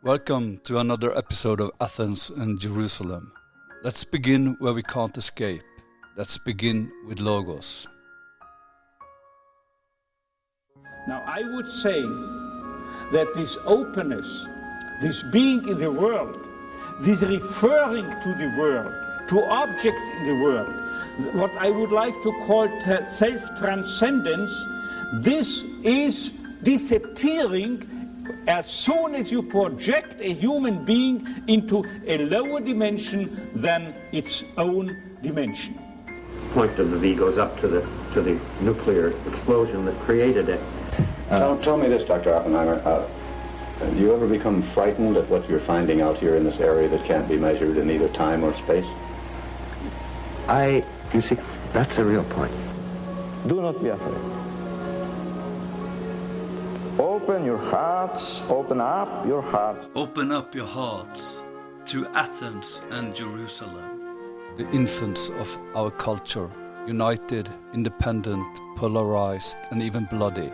Welcome to another episode of Athens and Jerusalem. Let's begin where we can't escape. Let's begin with Logos. Now, I would say that this openness, this being in the world, this referring to the world, to objects in the world, what I would like to call self-transcendence, this is disappearing as soon as you project a human being into a lower dimension than its own dimension. Point of the V goes up to the nuclear explosion that created it. Tell me this, Dr. Oppenheimer. Do you ever become frightened at what you're finding out here in this area that can't be measured in either time or space? You see, that's a real point. Do not be afraid. Open your hearts, open up your hearts. Open up your hearts to Athens and Jerusalem. The infants of our culture, united, independent, polarized, and even bloody.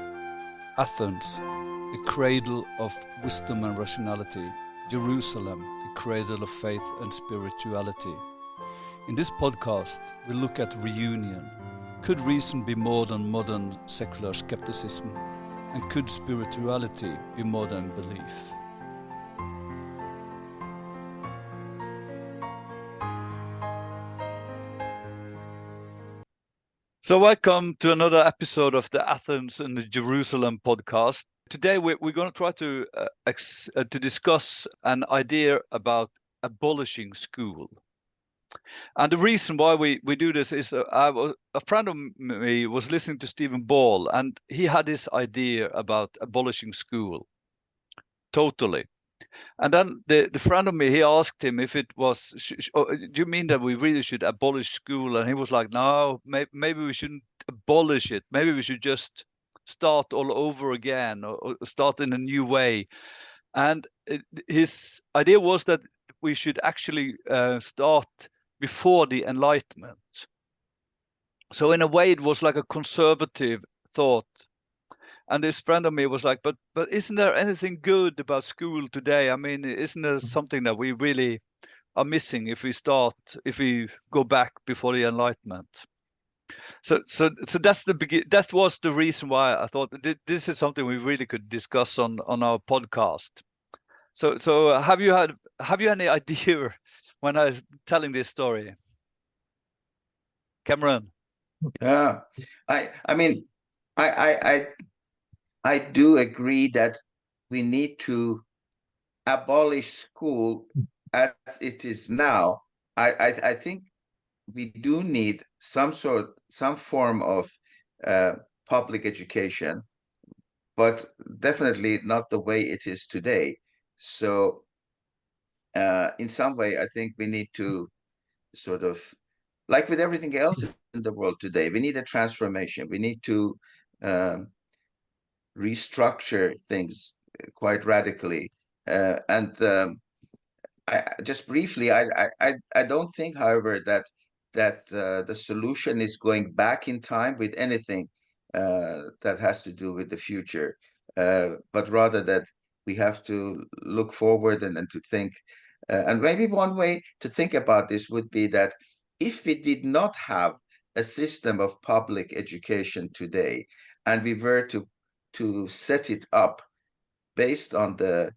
Athens, the cradle of wisdom and rationality. Jerusalem, the cradle of faith and spirituality. In this podcast, we look at reunion. Could reason be more than modern secular skepticism? And could spirituality be more than belief? So welcome to another episode of the Athens and the Jerusalem podcast. Today we're going to try to discuss an idea about abolishing school. And the reason why we do this is a friend of me was listening to Stephen Ball, and he had this idea about abolishing school. Totally. And then the friend of me, he asked him if it was, do you mean that we really should abolish school? And he was like, no, maybe we shouldn't abolish it. Maybe we should just start all over again or start in a new way. And his idea was that we should actually start before the Enlightenment. So in a way, it was like a conservative thought. And this friend of me was like, but isn't there anything good about school today? I mean, isn't there something that we really are missing if we go back before the Enlightenment? So that's that was the reason why I thought this is something we really could discuss on our podcast. So have you any idea when I was telling this story? Cameron? Yeah, I mean, I do agree that we need to abolish school as it is now. I think we do need some form of public education, but definitely not the way it is today. So in some way, I think we need to sort of, like with everything else in the world today, we need a transformation. We need to restructure things quite radically. And just briefly, I don't think, however, that the solution is going back in time with anything that has to do with the future, but rather that we have to look forward and to think. And maybe one way to think about this would be that if we did not have a system of public education today, and we were to set it up based on the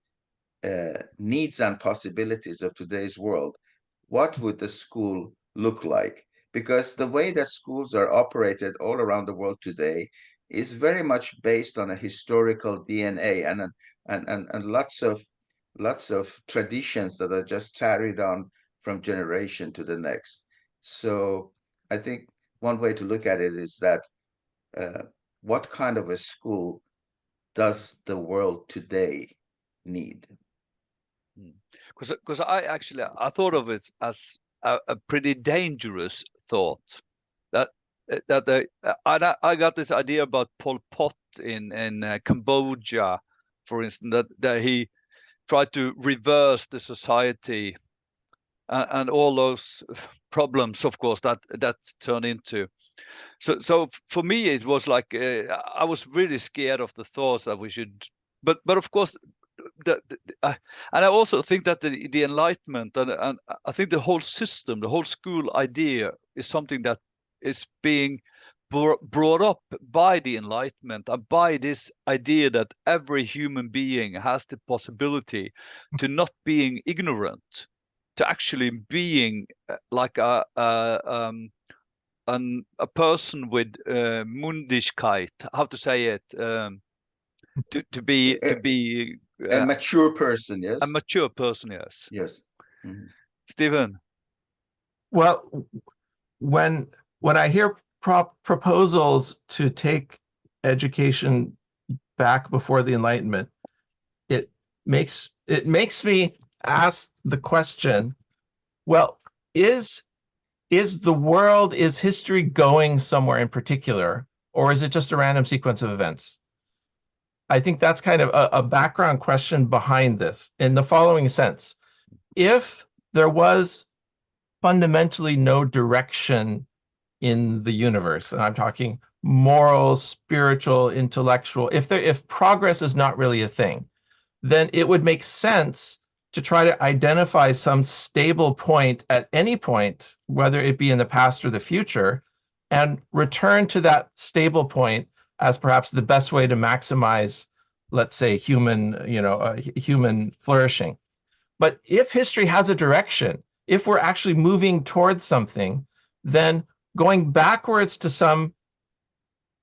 needs and possibilities of today's world, what would the school look like? Because the way that schools are operated all around the world today is very much based on a historical DNA and lots of traditions that are just carried on from generation to the next. So I think one way to look at it is that what kind of a school does the world today need? Because I thought of it as a pretty dangerous thought. I got this idea about Pol Pot in Cambodia, for instance, that he tried to reverse the society and all those problems, of course, that turned into. So for me, it was like I was really scared of the thoughts that we should. But of course, and I also think that the Enlightenment and I think the whole system, the whole school idea is something that is being brought up by the Enlightenment and by this idea that every human being has the possibility to not being ignorant, to actually being like a person with Mundigkeit, how to say it, to be a mature person, yes. A mature person, yes. Yes. Mm-hmm. Stephen. Well, when I hear proposals to take education back before the Enlightenment, it makes me ask the question, well, is the world, is history going somewhere in particular, or is it just a random sequence of events? I think that's kind of a background question behind this in the following sense. If there was fundamentally no direction in the universe, and I'm talking moral, spiritual, intellectual, if progress is not really a thing, then it would make sense to try to identify some stable point at any point, whether it be in the past or the future, and return to that stable point as perhaps the best way to maximize, let's say, human flourishing. But if history has a direction, if we're actually moving towards something, then going backwards to some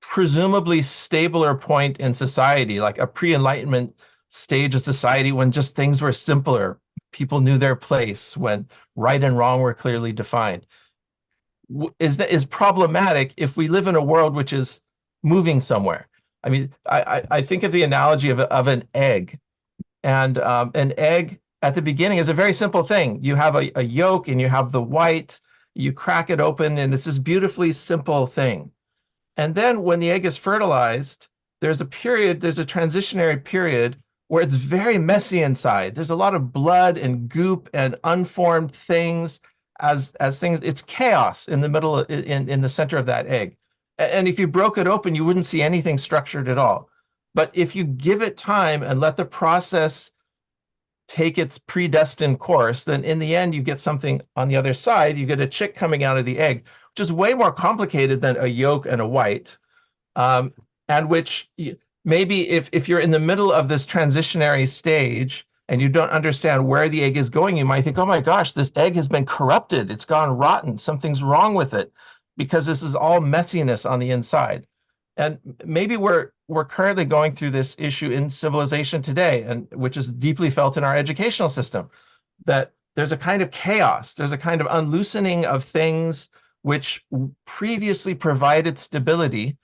presumably stabler point in society, like a pre-Enlightenment stage of society when just things were simpler, people knew their place, when right and wrong were clearly defined, is problematic if we live in a world which is moving somewhere. I mean, I think of the analogy of an egg, and an egg at the beginning is a very simple thing. You have a yolk and you have the white, you crack it open, and it's this beautifully simple thing. And then when the egg is fertilized, there's a transitionary period where it's very messy inside. There's a lot of blood and goop and unformed things as things. It's chaos in the middle, in the center of that egg. And if you broke it open, you wouldn't see anything structured at all. But if you give it time and let the process take its predestined course, then in the end, you get something on the other side. You get a chick coming out of the egg, which is way more complicated than a yolk and a white, and which maybe if you're in the middle of this transitionary stage and you don't understand where the egg is going, you might think, oh my gosh, this egg has been corrupted. It's gone rotten. Something's wrong with it, because this is all messiness on the inside. And maybe we're currently going through this issue in civilization today, and which is deeply felt in our educational system, that there's a kind of chaos, there's a kind of unloosening of things which previously provided stability,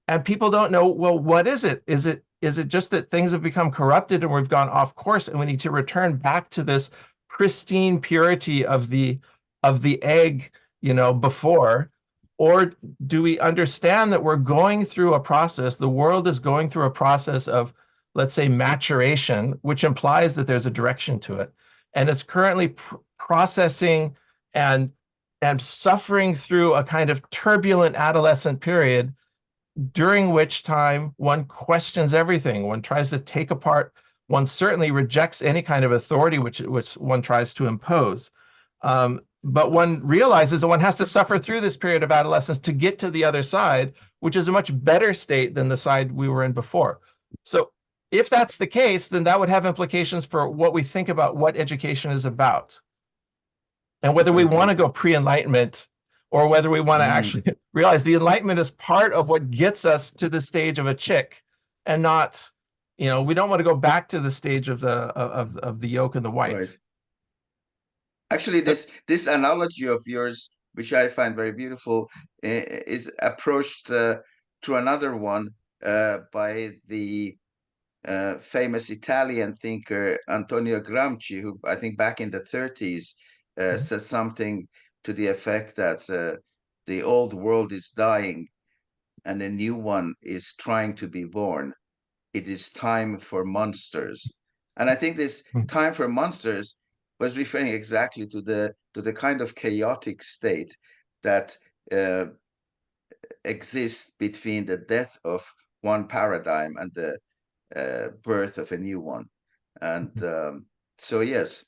and people don't know, well, what is it? Is it just that things have become corrupted and we've gone off course and we need to return back to this pristine purity of the egg, before? Or do we understand that we're going through a process, the world is going through a process of, let's say, maturation, which implies that there's a direction to it, and it's currently processing and suffering through a kind of turbulent adolescent period, during which time one questions everything, one tries to take apart, one certainly rejects any kind of authority which one tries to impose. But one realizes that one has to suffer through this period of adolescence to get to the other side, which is a much better state than the side we were in before. So if that's the case, then that would have implications for what we think about what education is about, and whether we want to go pre-Enlightenment or whether we want to actually realize the Enlightenment is part of what gets us to the stage of a chick, and not, we don't want to go back to the stage of the yolk and the white. Right. Actually, this analogy of yours, which I find very beautiful, is approached through another one by the famous Italian thinker Antonio Gramsci, who I think back in the 30s says something to the effect that the old world is dying and a new one is trying to be born. It is time for monsters. And I think this time for monsters was referring exactly to the kind of chaotic state that exists between the death of one paradigm and the birth of a new one. And so, yes,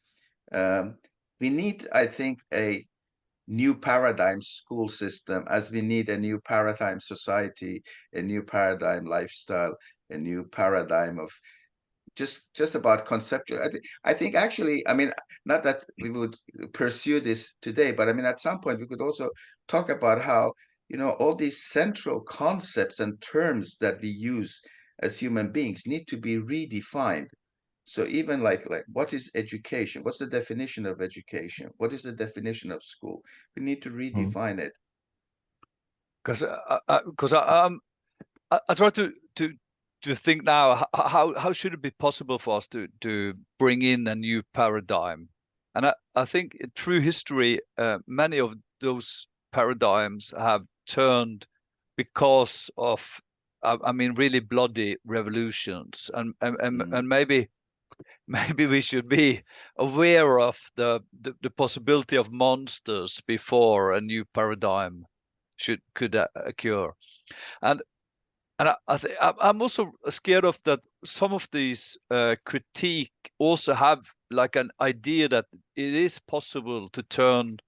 we need, I think, a new paradigm school system, as we need a new paradigm society, a new paradigm lifestyle, a new paradigm of just about conceptual. I think actually, I mean, not that we would pursue this today, but I mean, at some point we could also talk about how, all these central concepts and terms that we use as human beings need to be redefined. So even like what is education? What's the definition of education? What is the definition of school? We need to redefine it. Because I try to think now, how should it be possible for us to bring in a new paradigm? And I think through history, many of those paradigms have turned because of, I mean, really bloody revolutions, and maybe we should be aware of the possibility of monsters before a new paradigm could occur. And I'm also scared of that some of these critique also have like an idea that it is possible to turn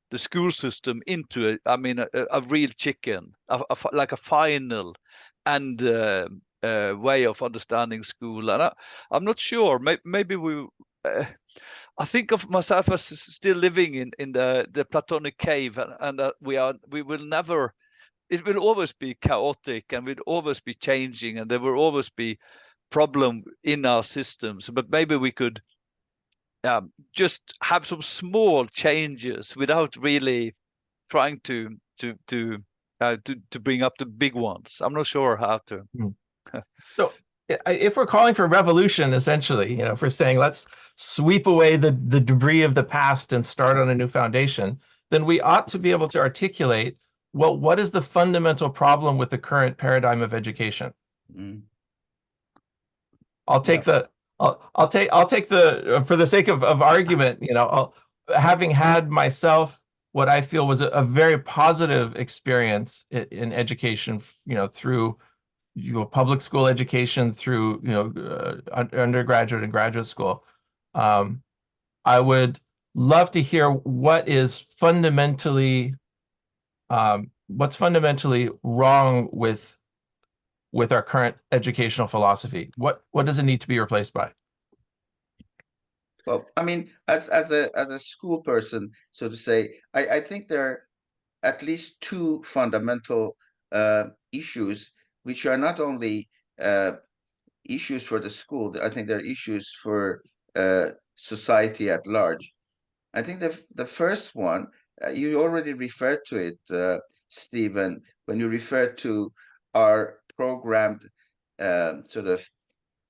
the school system into a real chicken, like a final and way of understanding school. And I'm not sure. Maybe I think of myself as still living in the Platonic cave, and that we will never. It will always be chaotic, and will always be changing, and there will always be problem in our systems. But maybe we could just have some small changes without really trying to bring up the big ones. I'm not sure how to. So if we're calling for revolution, essentially, if we're saying let's sweep away the debris of the past and start on a new foundation, then we ought to be able to articulate, well, what is the fundamental problem with the current paradigm of education? I'll take the for the sake of argument, having had myself what I feel was a very positive experience in education, through public school education, through undergraduate and graduate school. I would love to hear what's fundamentally wrong with our current educational philosophy. What does it need to be replaced by? Well, I mean, as a school person, so to say, I think there are at least two fundamental issues, which are not only issues for the school. I think they're issues for society at large. I think the first one, you already referred to it, Stephen, when you referred to our programmed sort of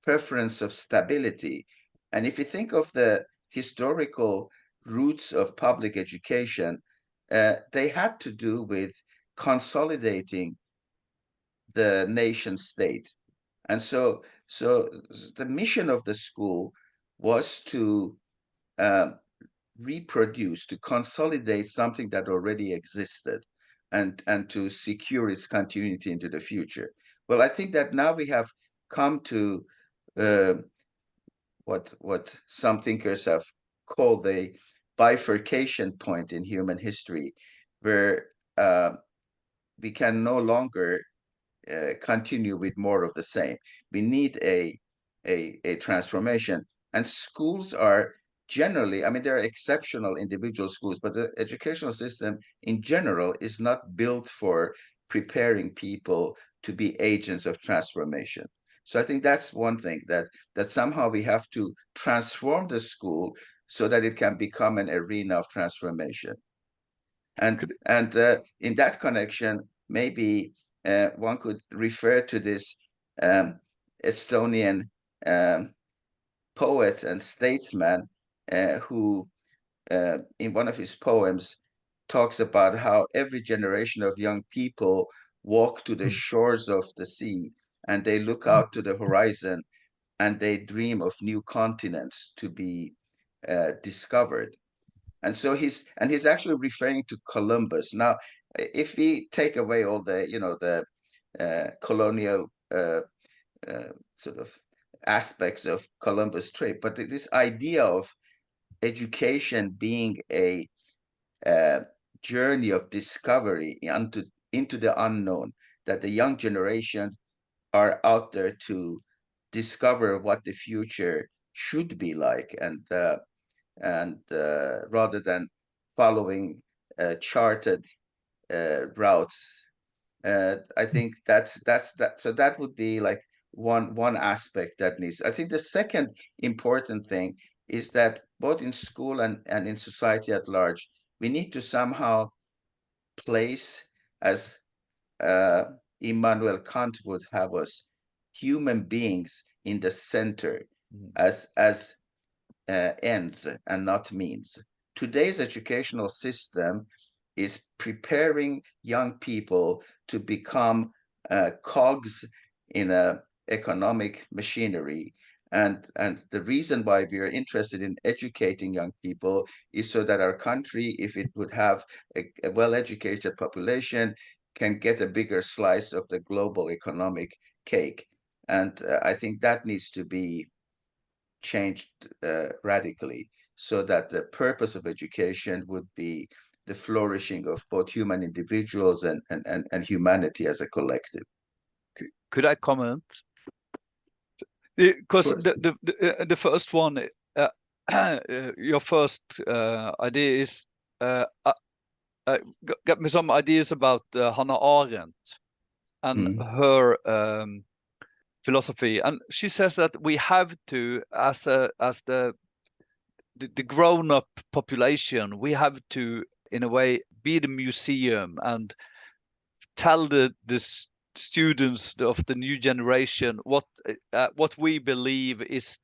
preference of stability. And if you think of the historical roots of public education, they had to do with consolidating the nation state. And so the mission of the school was to reproduce, to consolidate something that already existed, and to secure its continuity into the future. Well, I think that now we have come to what some thinkers have called a bifurcation point in human history, where we can no longer continue with more of the same. We need a transformation, and schools are generally, I mean, there are exceptional individual schools, but the educational system in general is not built for preparing people to be agents of transformation. So I think that's one thing, that somehow we have to transform the school so that it can become an arena of transformation. And in that connection, maybe one could refer to this Estonian poet and statesman who, in one of his poems, talks about how every generation of young people walk to the shores of the sea, and they look out to the horizon, and they dream of new continents to be discovered. And so he's actually referring to Columbus. Now, if we take away all the colonial sort of aspects of Columbus' trip. But this idea of education being a journey of discovery into the unknown, that the young generation are out there to discover what the future should be like, and rather than following charted routes. I think that's that. So that would be like one aspect that needs. I think the second important thing is that both in school and in society at large, we need to somehow place, as Immanuel Kant would have us, human beings in the center as ends and not means. Today's educational system is preparing young people to become cogs in a economic machinery. And the reason why we are interested in educating young people is so that our country, if it would have a well-educated population, can get a bigger slice of the global economic cake. And I think that needs to be changed radically, so that the purpose of education would be the flourishing of both human individuals and humanity as a collective. Could I comment? Because the first one, your first idea is got me some ideas about Hannah Arendt and her philosophy, and she says that we have to, as the grown-up population, we have to, in a way, be the museum and tell the students of the new generation what we believe is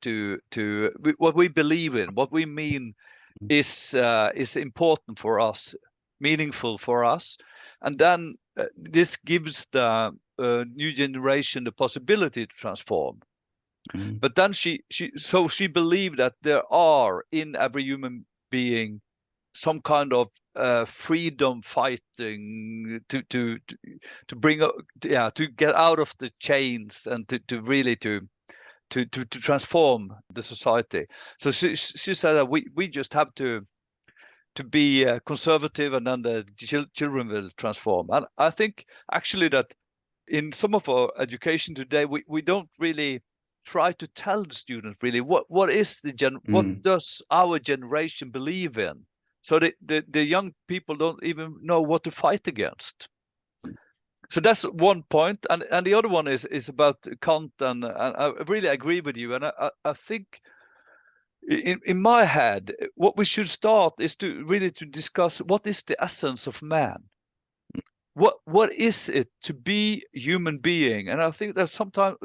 what we believe in, what we mean is important for us, meaningful for us, and then this gives the new generation the possibility to transform. But then she believed that there are in every human being some kind of freedom fighting to bring to get out of the chains and to really to transform the society. So she said that we just have to be conservative, and then the children will transform. And I think actually that in some of our education today, we don't really try to tell the students really what is what does our generation believe in. So the young people don't even know what to fight against. So that's one point, and the other one is about Kant, and I really agree with you. And I think in my head, what we should start is to really to discuss what is the essence of man. What is it to be a human being? And I think that sometimes,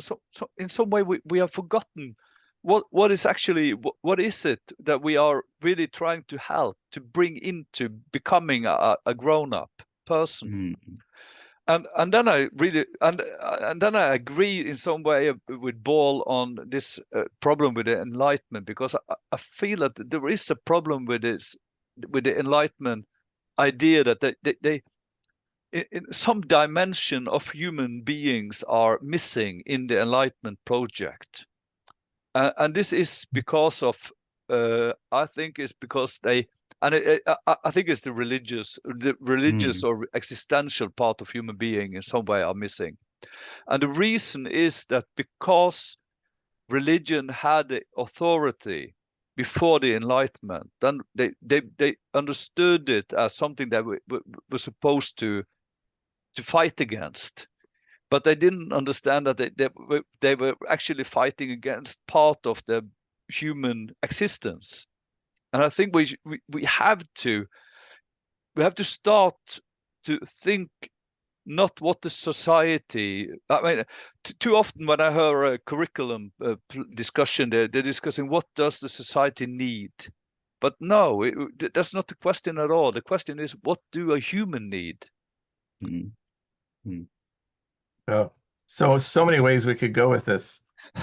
in some way, we have forgotten what is actually what is it that we are really trying to help to bring into becoming a grown-up person. And then I really and then I agree in some way with Ball on this problem with the Enlightenment, because I feel that there is a problem with the Enlightenment idea that they in some dimension of human beings are missing in the Enlightenment project. And this is because of, I think it's because they, and I think it's the religious or existential part of human being in some way are missing. And the reason is that because religion had the authority before the Enlightenment, then they understood it as something that was supposed to fight against. But they didn't understand that they were actually fighting against part of the human existence. And I think we have to start to think not what the society. I mean, too often when I hear a curriculum discussion, they're discussing what does the society need. But no, that's not the question at all. The question is, what do a human need? Oh, so many ways we could go with this.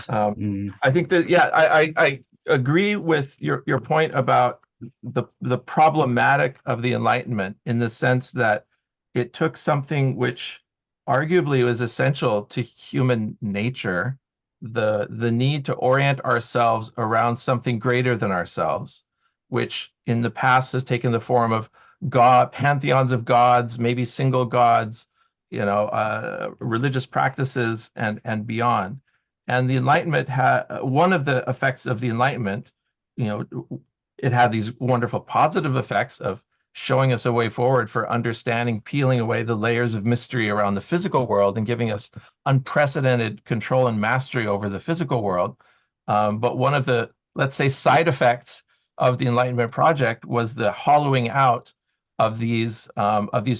I think that, yeah, I agree with your point about the problematic of the Enlightenment, in the sense that it took something which arguably was essential to human nature the need to orient ourselves around something greater than ourselves, which in the past has taken the form of God, pantheons of gods, maybe single gods, religious practices and beyond. And the Enlightenment had one of the effects of the Enlightenment, it had these wonderful positive effects of showing us a way forward for understanding, peeling away the layers of mystery around the physical world and giving us unprecedented control and mastery over the physical world. But one of the, let's say, side effects of the Enlightenment project was the hollowing out of these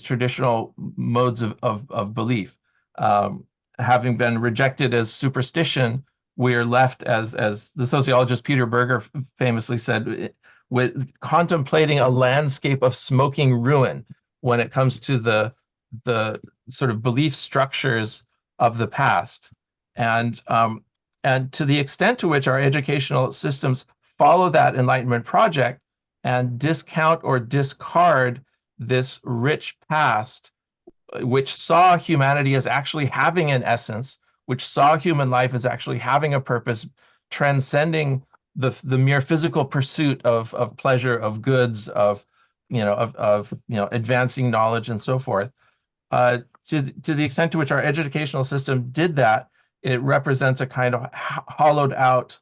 traditional modes of belief. Having been rejected as superstition, we are left, as the sociologist Peter Berger famously said, with contemplating a landscape of smoking ruin when it comes to the sort of belief structures of the past. And to the extent to which our educational systems follow that Enlightenment project and discount or discard this rich past, which saw humanity as actually having an essence, which saw human life as actually having a purpose, transcending the mere physical pursuit of pleasure, of goods, of advancing knowledge and so forth. To the extent to which our educational system did that, it represents a kind of hollowed out,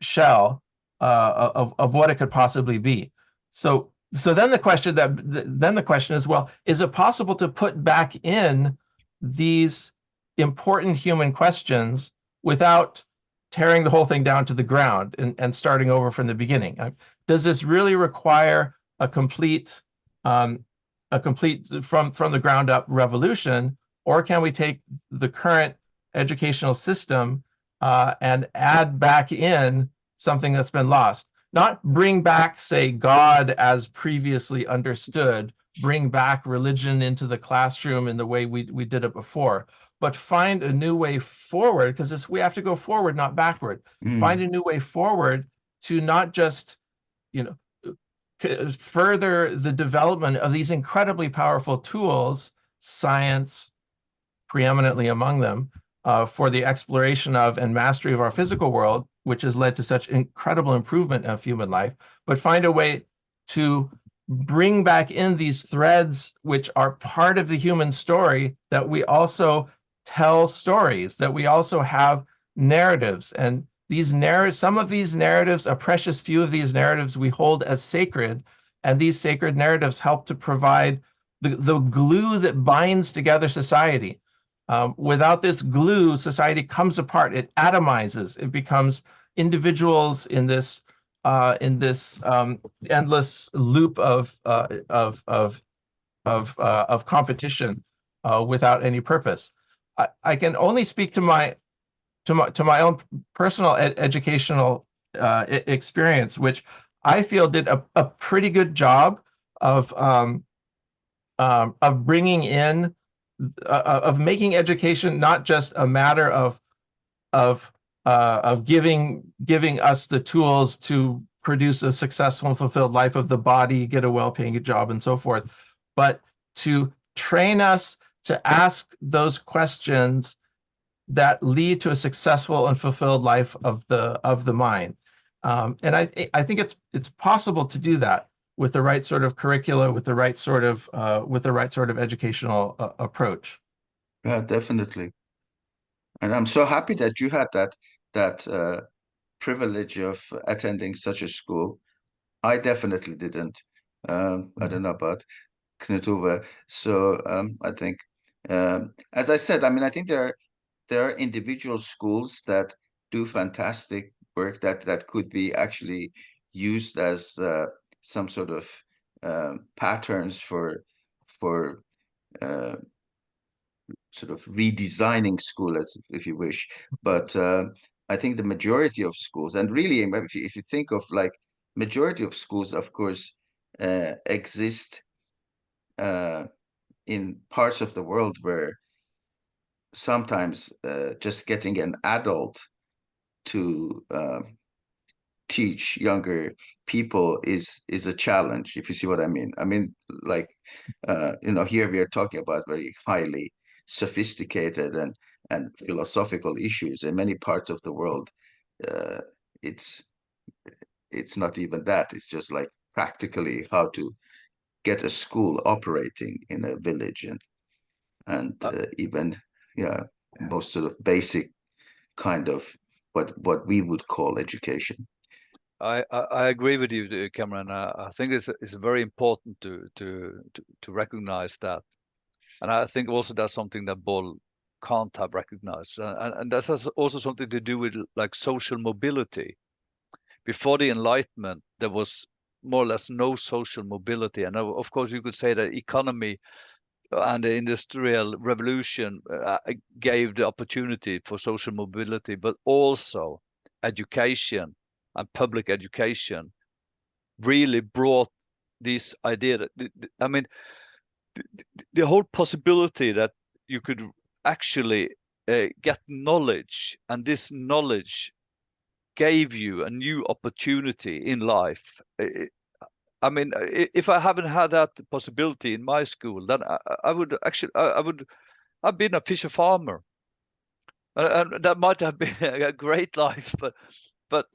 shell of what it could possibly be. So then the question is, well, is it possible to put back in these important human questions without tearing the whole thing down to the ground and starting over from the beginning? Does this really require a complete from the ground up revolution, or can we take the current educational system and add back in something that's been lost? Not bring back, say, God as previously understood, bring back religion into the classroom in the way we did it before, but find a new way forward, because we have to go forward, not backward. Find a new way forward to not just, further the development of these incredibly powerful tools, science preeminently among them, for the exploration of and mastery of our physical world, which has led to such incredible improvement of human life, but find a way to bring back in these threads which are part of the human story, that we also tell stories, that we also have narratives. And these narratives, some of these narratives, a precious few of these narratives we hold as sacred, and these sacred narratives help to provide the glue that binds together society. Without this glue, society comes apart. It atomizes. It becomes individuals in this endless loop of competition without any purpose. I can only speak to my own personal educational experience, which I feel did a pretty good job of bringing in, of making education not just a matter of giving us the tools to produce a successful and fulfilled life of the body, get a well-paying job, and so forth, but to train us to ask those questions that lead to a successful and fulfilled life of the mind. And I think it's possible to do that with the right sort of curricula, with the right sort of educational approach. Yeah, definitely. And I'm so happy that you had that privilege of attending such a school. I definitely didn't. I don't know about Knut Ove. So I think, as I said, I mean, I think there are individual schools that do fantastic work that could be actually used as some sort of patterns for sort of redesigning school, as if you wish. But I think the majority of schools, and really, if you think of like majority of schools, of course, exist in parts of the world where sometimes just getting an adult to teach younger people is a challenge, if you see what I mean. I mean, like here we are talking about very highly sophisticated and philosophical issues. In many parts of the world, it's not even that. It's just like practically how to get a school operating in a village, and even most sort of basic kind of what we would call education. I agree with you, Cameron. I think it's very important to recognize that, and I think also that's something that Boll can't have recognized, and that has also something to do with like social mobility. Before the Enlightenment, there was more or less no social mobility, and of course you could say that economy and the industrial revolution gave the opportunity for social mobility, but also education and public education really brought this idea that, I mean, the whole possibility that you could actually get knowledge, and this knowledge gave you a new opportunity in life. I mean, if I haven't had that possibility in my school, then I would actually, I've been a fisher farmer, and that might have been a great life, but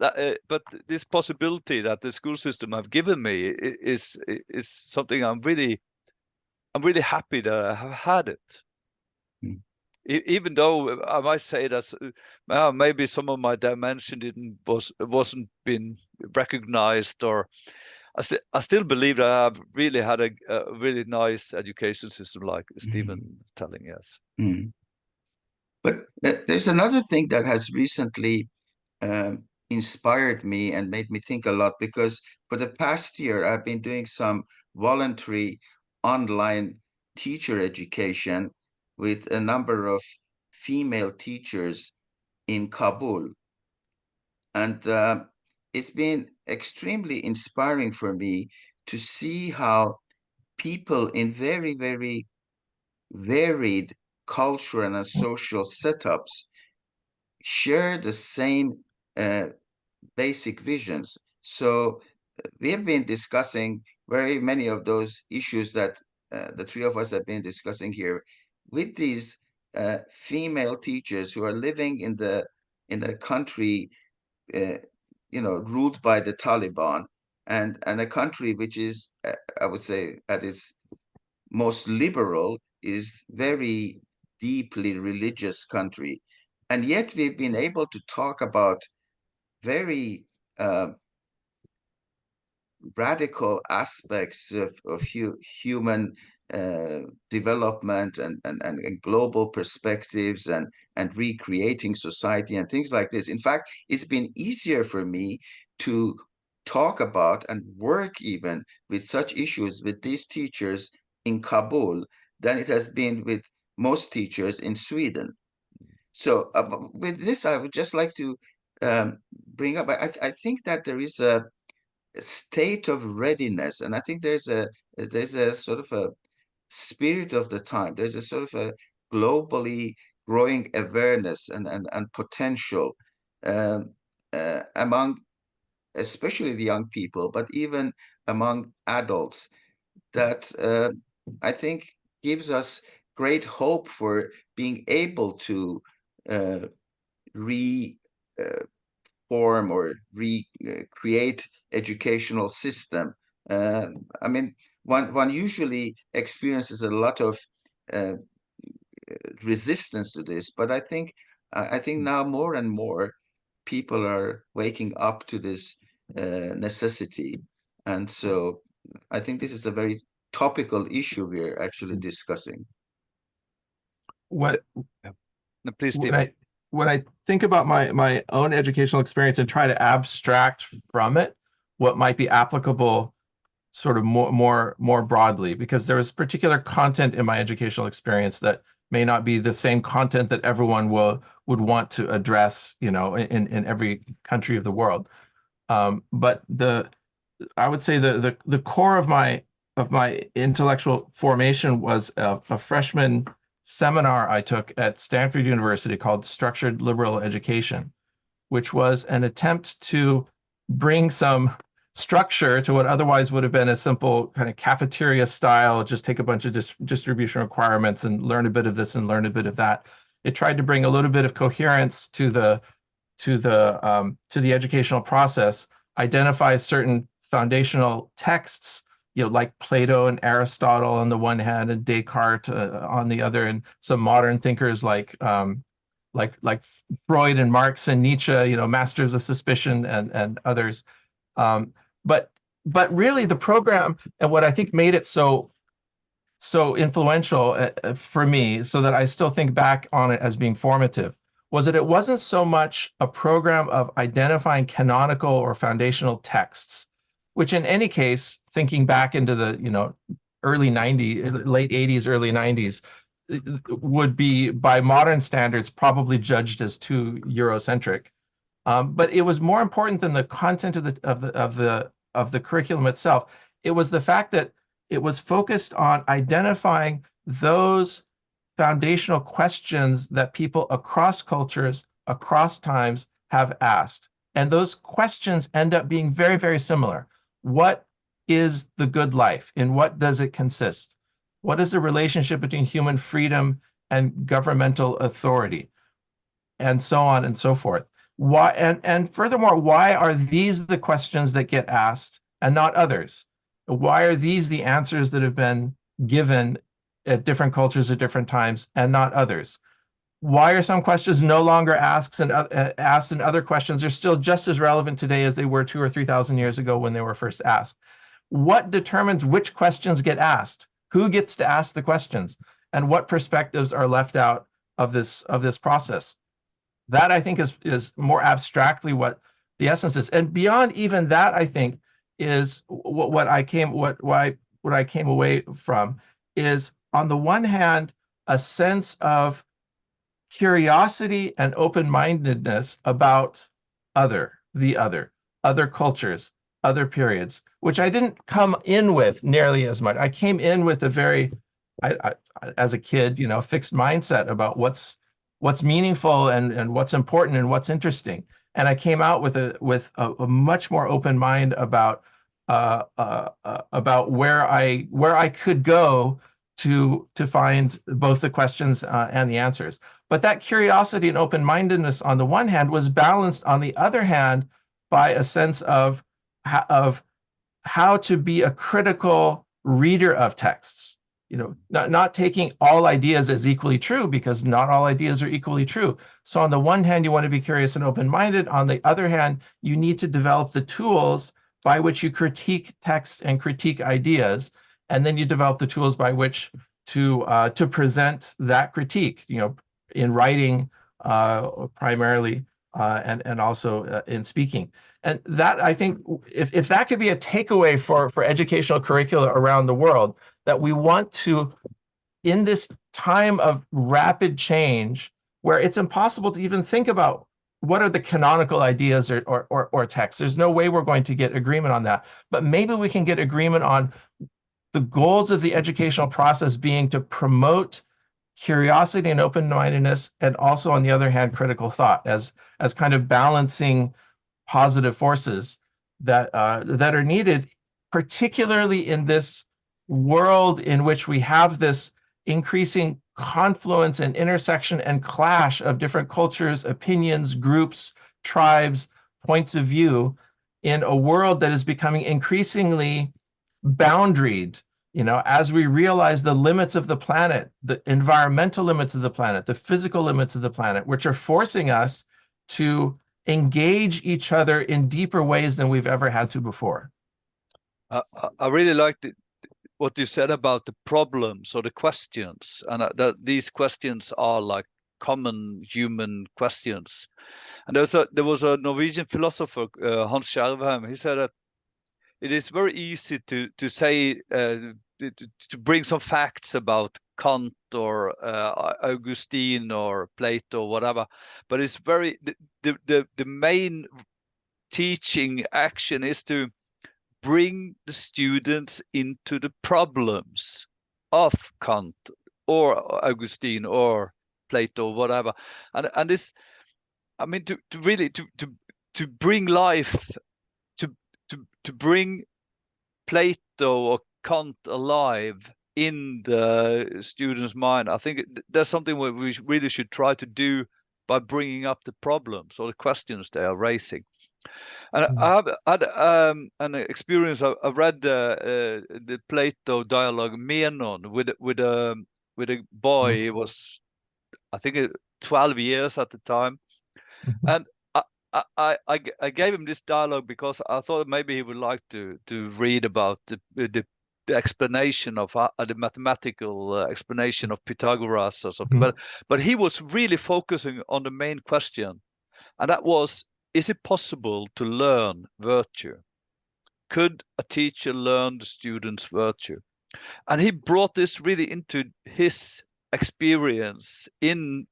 this possibility that the school system have given me is something I'm really happy that I have had it. Mm. Even though I might say that maybe some of my dimension wasn't been recognized, or I still believe that I've really had a really nice education system, like Stephen telling us. Mm. But there's another thing that has recently inspired me and made me think a lot, because for the past year, I've been doing some voluntary online teacher education with a number of female teachers in Kabul. And it's been extremely inspiring for me to see how people in very, very varied cultural and social setups share the same basic visions. So we have been discussing very many of those issues that the three of us have been discussing here with these female teachers who are living in the country, ruled by the Taliban, and a country which is, I would say, at its most liberal, is very deeply religious country. And yet we've been able to talk about very radical aspects of human development and global perspectives and recreating society and things like this. In fact, it's been easier for me to talk about and work even with such issues with these teachers in Kabul than it has been with most teachers in Sweden. So with this, I would just like to bring up, I think that there is a state of readiness, and I think there's a sort of a spirit of the time. There's a sort of a globally growing awareness and potential among especially the young people, but even among adults, that I think gives us great hope for being able to reform or recreate educational system. I mean, one usually experiences a lot of resistance to this, but I think now more and more people are waking up to this necessity, and so I think this is a very topical issue we're actually discussing. What No, please, Steve. When I think about my own educational experience and try to abstract from it what might be applicable sort of more broadly, because there was particular content in my educational experience that may not be the same content that everyone would want to address, in every country of the world. But I would say the core of my intellectual formation was a freshman seminar I took at Stanford University called Structured Liberal Education, which was an attempt to bring some structure to what otherwise would have been a simple kind of cafeteria style, just take a bunch of distribution requirements and learn a bit of this and learn a bit of that. It tried to bring a little bit of coherence to the educational process, identify certain foundational texts, like Plato and Aristotle on the one hand, and Descartes on the other, and some modern thinkers like Freud and Marx and Nietzsche, masters of suspicion and others. But really, the program, and what I think made it so influential for me, so that I still think back on it as being formative, was that it wasn't so much a program of identifying canonical or foundational texts, which in any case, thinking back into the early 90s, late 80s, early 90s, would be by modern standards probably judged as too Eurocentric. But it was more important than the content of the curriculum itself. It was the fact that it was focused on identifying those foundational questions that people across cultures, across times have asked. And those questions end up being very, very similar. What is the good life? In what does it consist? What is the relationship between human freedom and governmental authority? And so on and so forth. Why, and furthermore, why are these the questions that get asked and not others? Why are these the answers that have been given at different cultures at different times and not others? Why are some questions no longer asked and other questions are still just as relevant today as they were 2,000 or 3,000 years ago when they were first asked? What determines which questions get asked? Who gets to ask the questions? And what perspectives are left out of this process? That, I think, is more abstractly what the essence is. And beyond even that, I think, is what I came away from is, on the one hand, a sense of curiosity and open-mindedness about other cultures, other periods, which I didn't come in with nearly as much. I came in with a very, as a kid, fixed mindset about what's meaningful and what's important and what's interesting. And I came out with a much more open mind about where I could go to find both the questions and the answers. But that curiosity and open-mindedness on the one hand was balanced on the other hand by a sense of how to be a critical reader of texts. Not taking all ideas as equally true, because not all ideas are equally true. So on the one hand, you want to be curious and open-minded. On the other hand, you need to develop the tools by which you critique text and critique ideas, and then you develop the tools by which to present that critique, in writing primarily, and also in speaking. And that, I think, if that could be a takeaway for educational curricula around the world, that we want to, in this time of rapid change, where it's impossible to even think about what are the canonical ideas or texts. There's no way we're going to get agreement on that. But maybe we can get agreement on the goals of the educational process being to promote curiosity and open-mindedness, and also, on the other hand, critical thought as kind of balancing positive forces that are needed, particularly in this world in which we have this increasing confluence and intersection and clash of different cultures, opinions, groups, tribes, points of view, in a world that is becoming increasingly boundaried, as we realize the limits of the planet, the environmental limits of the planet, the physical limits of the planet, which are forcing us to engage each other in deeper ways than we've ever had to before. I really liked what you said about the problems or the questions, and that these questions are like common human questions. And there was a Norwegian philosopher, Hans Skjervheim. He said that it is very easy to say, to bring some facts about Kant or Augustine or Plato or whatever, but it's very the main teaching action is to bring the students into the problems of Kant or Augustine or Plato, whatever, and this, I mean, to really to bring life, to bring Plato or Kant alive in the student's mind. I think that's something we really should try to do by bringing up the problems or the questions they are raising. And I have had an experience. I read the Plato dialogue Menon with a boy. He was, I think, 12 years at the time, and I gave him this dialogue because I thought maybe he would like to read about the explanation of the mathematical explanation of Pythagoras or something. But he was really focusing on the main question, and that was: is it possible to learn virtue? Could a teacher learn the student's virtue? And he brought this really into his experience in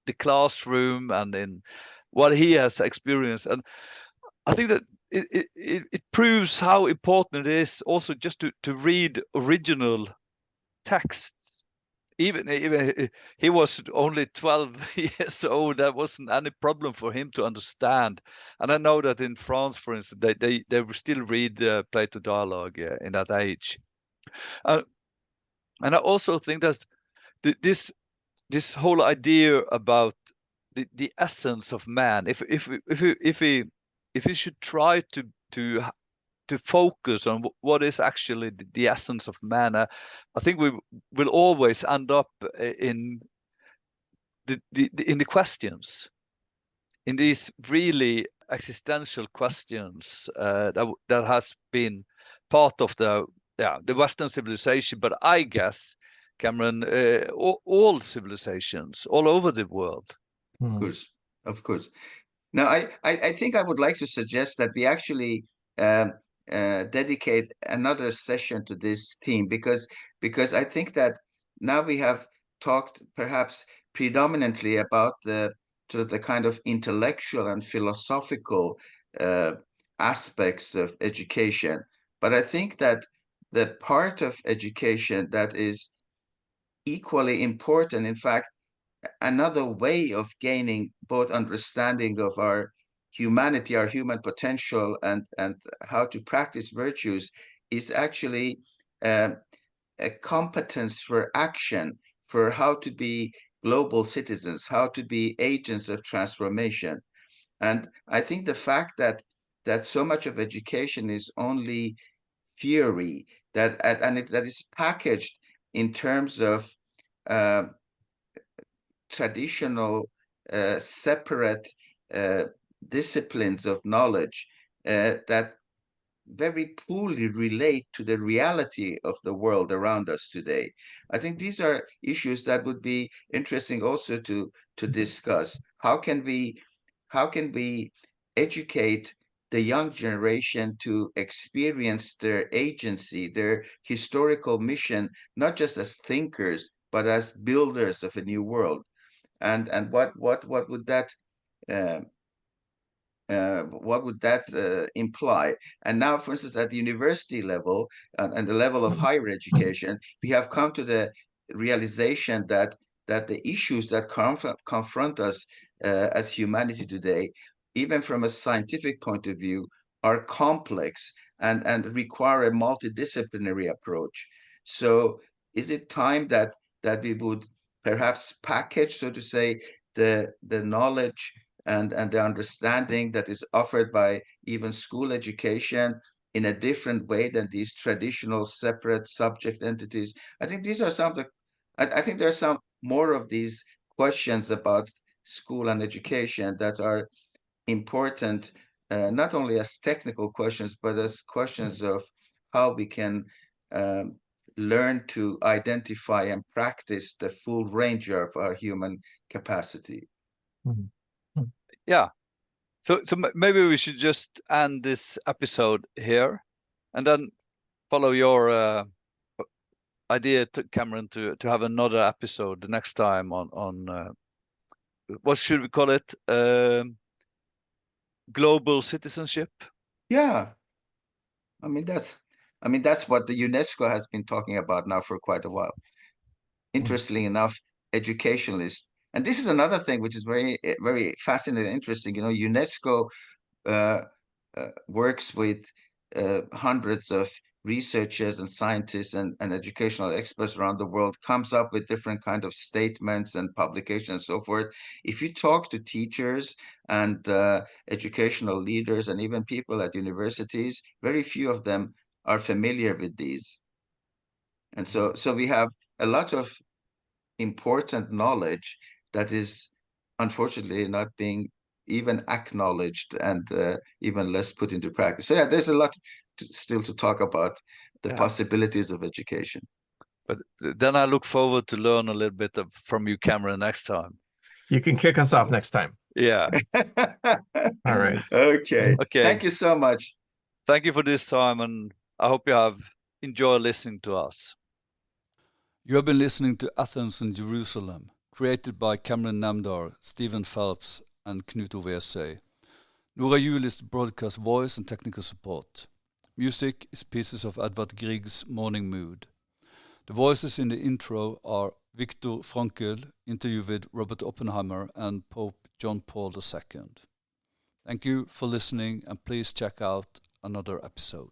the classroom and in what he has experienced. And I think that it proves how important it is also just to read original texts. Even he was only 12 years old, that wasn't any problem for him to understand. And I know that in France, for instance, they still read Plato dialogue in that age. And I also think that this whole idea about the essence of man, if we should try to focus on what is actually the essence of man, I think we will always end up in the questions, in these really existential questions that has been part of the Western civilization, but I guess, Cameron, all civilizations all over the world. Of course. Now, I think I would like to suggest that we actually dedicate another session to this theme, because I think that now we have talked perhaps predominantly about the sort of the kind of intellectual and philosophical aspects of education. But I think that the part of education that is equally important, in fact, another way of gaining both understanding of our humanity, our human potential, and how to practice virtues, is actually a competence for action, for how to be global citizens, how to be agents of transformation. And I think the fact that so much of education is only theory, that is packaged in terms of traditional separate disciplines of knowledge that very poorly relate to the reality of the world around us today. I think these are issues that would be interesting also to discuss. How can we educate the young generation to experience their agency, their historical mission, not just as thinkers, but as builders of a new world? And what would that imply? And now, for instance, at the university level and the level of higher education, we have come to the realization that the issues that confront us as humanity today, even from a scientific point of view, are complex and require a multidisciplinary approach. So is it time that we would perhaps package, so to say, the knowledge and the understanding that is offered by even school education in a different way than these traditional separate subject entities? I think these are some of the, I think there are some more of these questions about school and education that are important, not only as technical questions, but as questions of how we can learn to identify and practice the full range of our human capacity. Yeah. So maybe we should just end this episode here, and then follow your idea, Cameron, to have another episode the next time on what should we call it? Global citizenship. Yeah, I mean that's what the UNESCO has been talking about now for quite a while. Interestingly enough, educationalists, and this is another thing which is very very fascinating, interesting. You know, UNESCO works with hundreds of researchers and scientists and educational experts around the world comes up with different kind of statements and publications and so forth. If you talk to teachers and educational leaders and even people at universities, very few of them are familiar with these. And so we have a lot of important knowledge that is unfortunately not being even acknowledged and even less put into practice. So yeah, there's a lot still to talk about the possibilities of education. But then I look forward to learn a little bit from you, Cameron, next time. You can kick us off next time. Yeah. All right. Okay. Okay. Thank you so much. Thank you for this time, and I hope you have enjoyed listening to us. You have been listening to Athens and Jerusalem, created by Cameron Namdar, Stephen Phelps, and Knut Ove Essay. Nora Juel is the broadcast voice and technical support. Music is pieces of Edvard Grieg's Morning Mood. The voices in the intro are Viktor Frankl, interview with Robert Oppenheimer and Pope John Paul II. Thank you for listening, and please check out another episode.